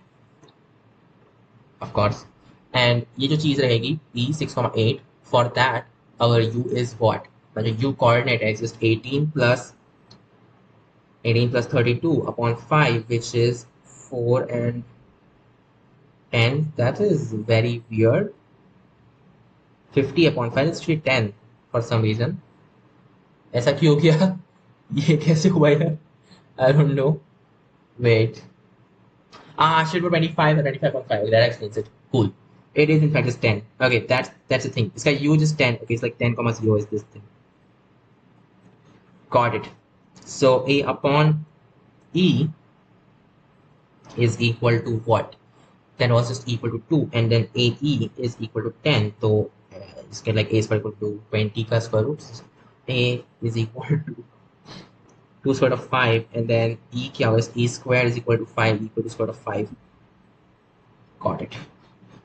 Of course. And ये जो चीज रहेगी p 6,8, for that our u is what? मतलब u coordinate is just 18 plus 32 upon 5, which is 4 and 10. That is very weird. 50 upon 5 is actually 10 for some reason. ऐसा क्यों हो गया? ये कैसे हुआ यार? I don't know. Wait. Should go 25 or 25.5. That explains it. Cool. It is in fact just 10. Okay, that's the thing. This guy u is 10. Okay, it's like 10 comma 0 is this thing. Got it. So a upon e is equal to what? 10 was just equal to 2, and then ae is equal to 10. So just get like a is equal to 20 ka square roots. A is equal to 2 square root of 5, and then e kya was e square is equal to 5 equal to square root of 5. Got it.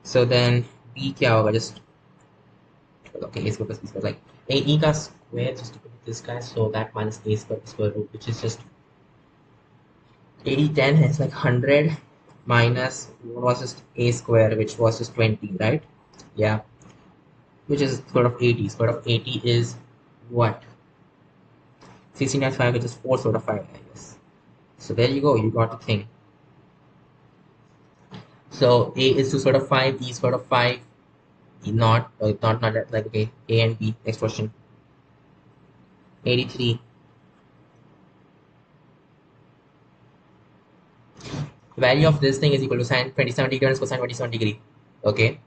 So then b kya hoga? Just okay, a square plus b square, like ae ka square just equal to this guy, so that minus a square root, which is just 80 10 is like 100 minus what was just a square, which was just 20, right? Yeah, which is square root of 80. Square root of 80 is what? 16 times 5, which is 4 square root of 5, I guess. So there you go, you got the thing. So a is 2 square root of 5, e square root of 5, not that, like okay, a and b. Next question. 83. Value of this thing is equal to sine 27 degree minus cosine 27 degree. Okay.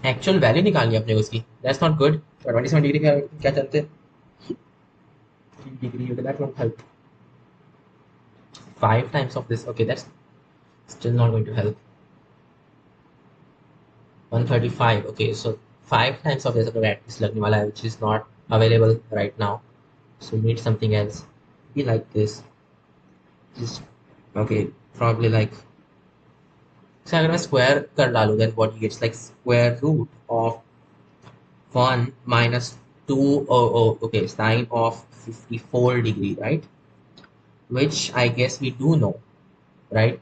Actual value निकालनी है अपने को उसकी. That's not good. 27 degree का क्या चलते हैं? 3 degree. Okay, that won't help. 5 times of this. Okay, that's still not going to help. 135. Okay, so 5 times of this is लगने वाला है, which is not available right now. So we need something else. Be like this. Just okay, probably like. So अगर मैं square कर डालूँ, then what you get is like square root of 1 minus 2. Oh, okay, sine of 54 degree, right? Which I guess we do know, right?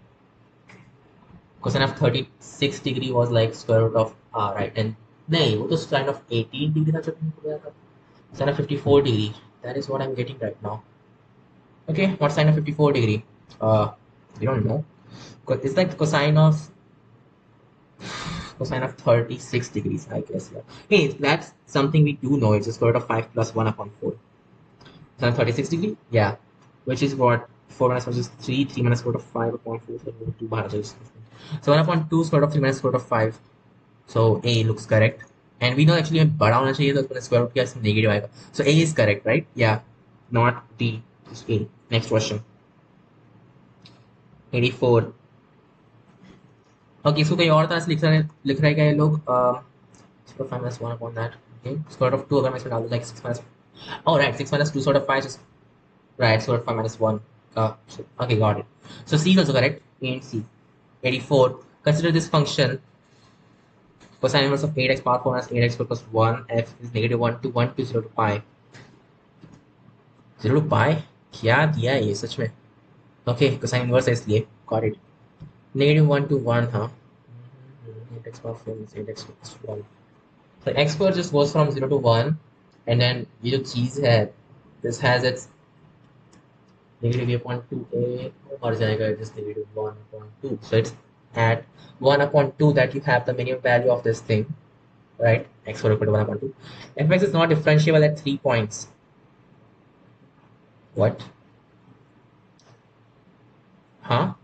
Cosine of 36 degree was like square root of r, right? And नहीं, वो तो sine of 18 degree था जब हमको गया था. Sine of 54 degree. That is what I'm getting right now. Okay, what's sine of 54 degree? We don't know. It's like cosine of 36 degrees, I guess. Yeah. Hey, that's something we do know. It's the square root of 5 plus 1 upon 4. Sine of 36 degree? Yeah. Which is what? 4 minus 1 is 3. 3 minus square root of 5 upon 4. So 2 So 1 upon 2 square root of 3 minus square root of 5. So A looks correct. And we know actually बड़ा होना चाहिए, तो square root क्या इसमें negative आएगा. So A is correct, right? Yeah. Not D. Just A. Next question. 84. Okay, इसको कहीं और तरह से लिख रहे हैं क्या ये लोग? Square of 5 minus 1 upon that. Okay. Square root of 2 अगर मैं इसमें डाल दूँ like 6 minus. Oh right, 6 minus 2 square root of 5 is right. Square root of 5 minus 1. Okay, got it. So C is also correct. A and C. 84. Consider this function. Cosine inverse of 8x power 4 minus 8x squared plus 1 f is negative 1 to 1 to 0 to pi. 0 to pi? क्या दिया है ये सच में? Okay, cosine inverse है इसलिए. Got it. Negative 1 to 1, huh? 8x power 4 minus 8x plus 1. So x square just goes from 0 to 1, and then ये जो चीज़ है, this has its negative a upon 2a, मर जाएगा, it is negative 1 upon 2. So it's at 1 upon 2 that you have the minimum value of this thing, right? X square equal to 1 upon 2. fx is not differentiable at 3 points. What? Huh?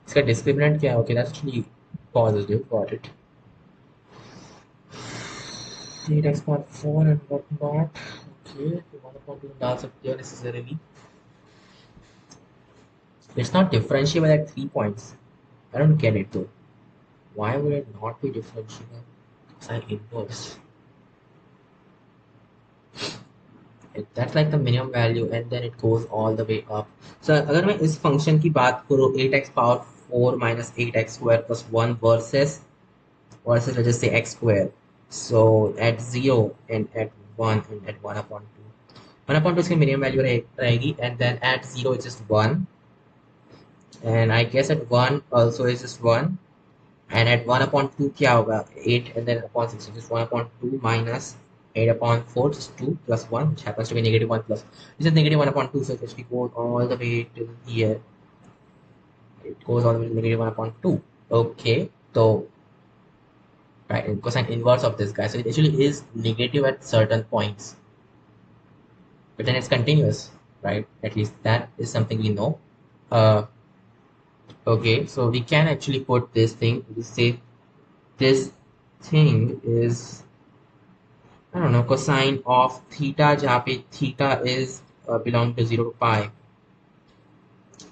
इसका discriminant क्या है? Okay, that's actually positive. Got it. 8x upon 4 and whatnot. Okay, 1 upon 2 डाल सकते हो necessarily. It's not differentiable at 3 points. I don't get it though. Why would it not be differentiable? Sine inverse. That's like the minimum value, and then it goes all the way up. So अगर मैं इस function की बात करूँ 8x power 4 minus 8x square plus 1 versus let's just say x square. So at 0 and at 1 and at 1 upon 2. 1 upon 2 इसकी minimum value रहेगी, and then at 0 it's just 1. And I guess at 1 also is just 1. And at 1 upon 2 क्या होगा? 8 and then upon 6, so just 1 upon 2 minus 8 upon 4, just 2 plus 1, which happens to be negative 1 plus. This is negative 1 upon 2, so it actually goes all the way to here. It goes all the way to negative 1 upon 2. Okay, so, right, and cosine inverse of this guy. So it actually is negative at certain points. But then it's continuous, right? At least that is something we know. Okay, so we can actually put this thing, we say this thing is, I don't know, cosine of theta, जहाँ पे theta is belong to 0 to pi,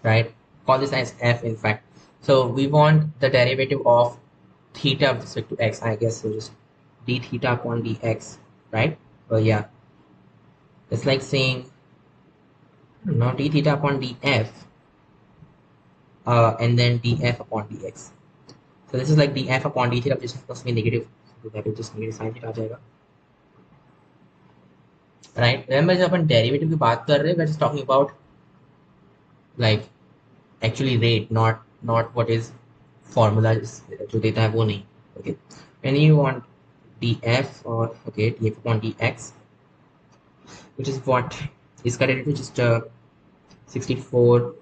right? Call this as f in fact. So we want the derivative of theta with respect to x, I guess, so just d theta upon dx, right? Oh yeah, it's like saying, no, d theta upon df, and then df upon dx. So this is like df upon d theta, which is supposed to be negative, so that will just negative sin theta आ जाएगा. Right? Remember जब अपन derivative की बात कर रहे हैं, we're just talking about like actually rate, not what is formula जो देता है वो नहीं. Okay. When you want df or okay df upon dx, which is what is correct, which is 64.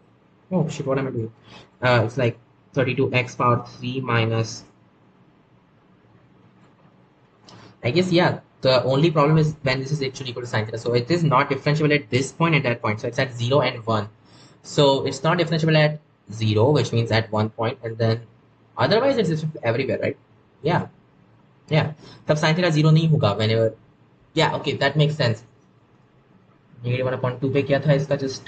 Oh shit, what am I doing? It's like 32x power 3 minus. I guess yeah. The only problem is when this is actually equal to sin theta. So it is not differentiable at this point and that point. So it's at 0 and 1. So it's not differentiable at 0, which means at 1 point, and then otherwise it's just everywhere, right? Yeah. Yeah. तब sin theta 0 नहीं होगा whenever. Yeah, okay, that makes sense. Negative 1 upon 2 पे क्या था इसका just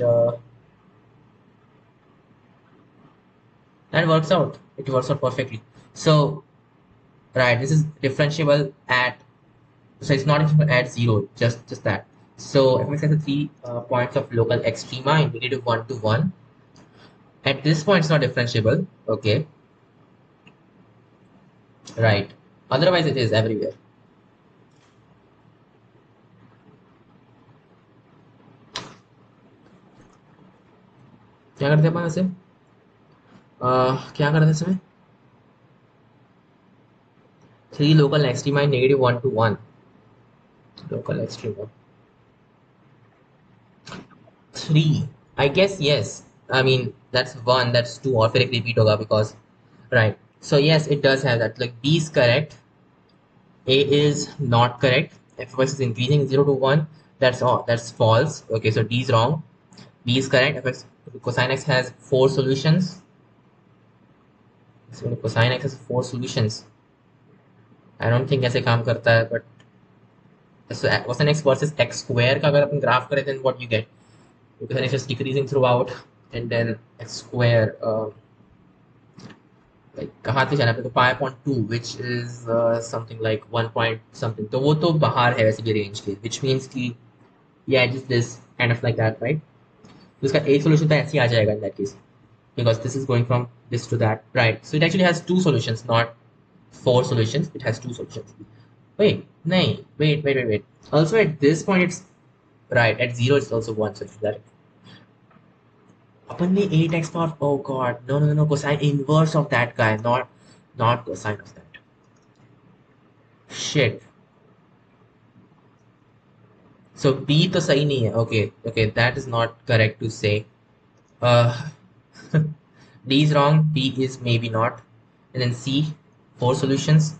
that works out. It works out perfectly. So right, this is differentiable at, so it's not differentiable at 0, just that. So fx has the 3 points of local extrema in negative 1 to 1. At this point, it's not differentiable. Okay. Right. Otherwise, it is everywhere. क्या करते हैं अपन ऐसे? क्या करते हैं इसमें? 3 local extrema in negative 1 to 1. Local extrema. 3. I guess yes. I mean, that's 1, that's 2, or फिर एक repeat होगा because, right. So yes, it does have that. Like B is correct. A is not correct. Fx is increasing 0 to 1. That's all. That's false. Okay, so D is wrong. B is correct. Fx cosine x has 4 solutions. So cosine x has 4 solutions. I don't think ऐसे काम करता है, but so cosine x versus x square का अगर अपन graph करें, then what you get? Cosine x is decreasing throughout, and then x square like कहाँ से जाना पे तो pi upon 2, which is something like 1 point something. तो वो तो बाहर है वैसे भी range के, which means कि yeah, just this kind of like that, right? तो इसका एक सोल्यूशन तो ऐसे ही आ जाएगा in that case, because this is going from this to that, right? So it actually has two solutions, not four solutions. It has two solutions. Wait, nahi, wait. Also at this point it's right. At zero it's also one solution. That upon the 8x power. Oh god, no. Cosine inverse of that guy, not cosine of that. Shit. So B तो सही नहीं है. Okay, that is not correct to say. Uh, D is wrong. B is maybe not. And then C, four solutions.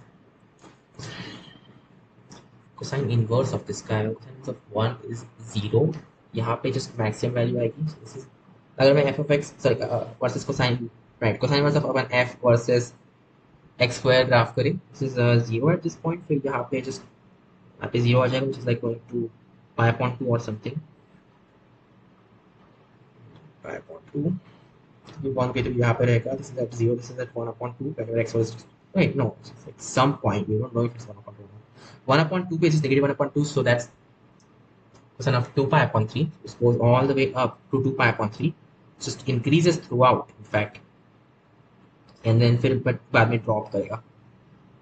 Cosine inverse of this guy. Cosine of 1 is 0. यहाँ पे just maximum value आएगी. So this is, अगर मैं f of x sorry versus cosine, right, cosine inverse of upon f versus x square graph करें, this is 0 at this point. फिर यहाँ पे just यहाँ पे 0 आ जाएगा, which is like going to pi upon 2 or something. Pi upon 2. ये 1 के तो यहाँ पे रहेगा. This is at 0. This is at 1 upon 2. Whenever x was, wait, no, it's at some point we don't know if it's 1 upon 2. 1 upon 2 is negative 1 upon 2, so that's cosine of 2 pi upon 3. This goes all the way up to 2 pi upon 3. It just increases throughout, in fact. And then फिर बाद में drop करेगा.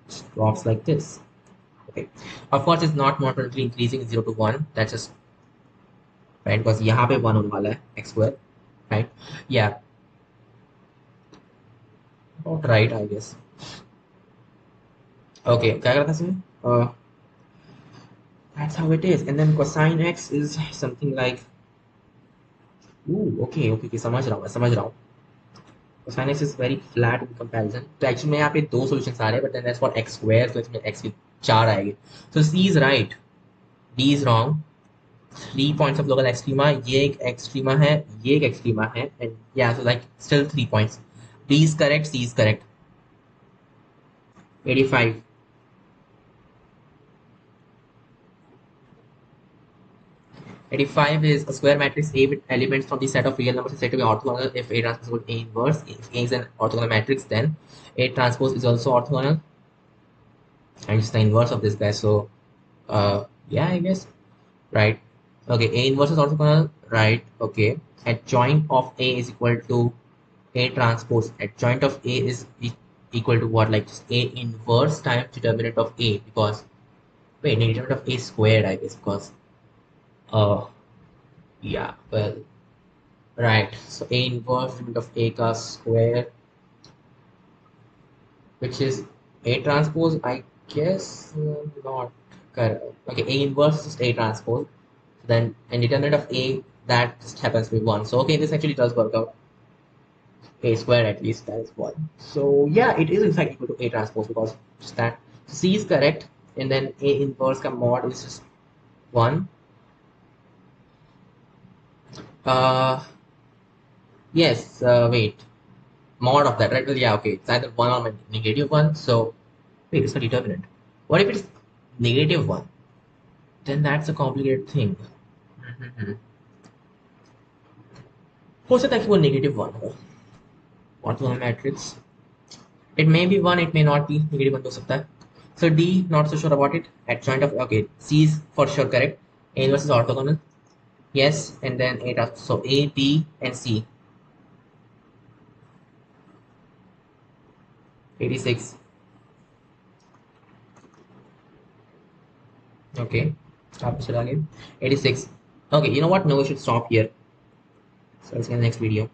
It drops like this. Okay. Of course, it's not monotonically increasing 0 to 1. That's just right because यहाँ पे 1 होने वाला है x square, right? Yeah. About right, I guess. Okay. क्या करता है इसमें? That's how it is. And then cosine x is something like, ooh, okay, समझ रहा हूँ. Cosine x is very flat in comparison. तो actually में यहाँ पे दो solutions आ रहे हैं, but then that's for x square, so इसमें x की 4 आएगी. So C is right, D is wrong. 3 points of local extrema. ये एक extrema है, ये एक extrema है, and yeah, so like still 3 points. D is correct, C is correct. 85. Is a square matrix A with elements from the set of real numbers is said to be orthogonal if A transpose is A inverse. If A is an orthogonal matrix, then A transpose is also orthogonal. And it's the inverse of this guy. So, yeah, I guess. Right. Okay, A inverse is orthogonal. Right. Okay. Adjoint of A is equal to A transpose. Adjoint of A is equal to what? Like just A inverse times determinant of A. Because, wait, determinant of A squared, I guess. Because, yeah, well, right. So A inverse root of A ka square, which is A transpose, I guess not correct. Okay, A inverse is just A transpose. Then and determinant of A, that just happens to be 1. So okay, this actually does work out. A square at least, that is 1. So yeah, it is in fact equal to A transpose because just that. So C is correct, and then A inverse ka mod is just 1. Yes, wait. Mod of that, right? Well, yeah, okay. It's either 1 or negative 1. So, wait, it's a determinant. What if it's negative 1? Then that's a complicated thing. हो सकता है कि वो negative 1 हो. Orthogonal matrix. It may be 1, it may not be. Negative 1 हो सकता है. So D, not so sure about it. Adjoint of, okay, C is for sure correct. A inverse is orthogonal. Yes, and then A, so A, B, and C. 86. Okay, stop it again. 86. Okay, you know what? No, we should stop here. So let's get the next video.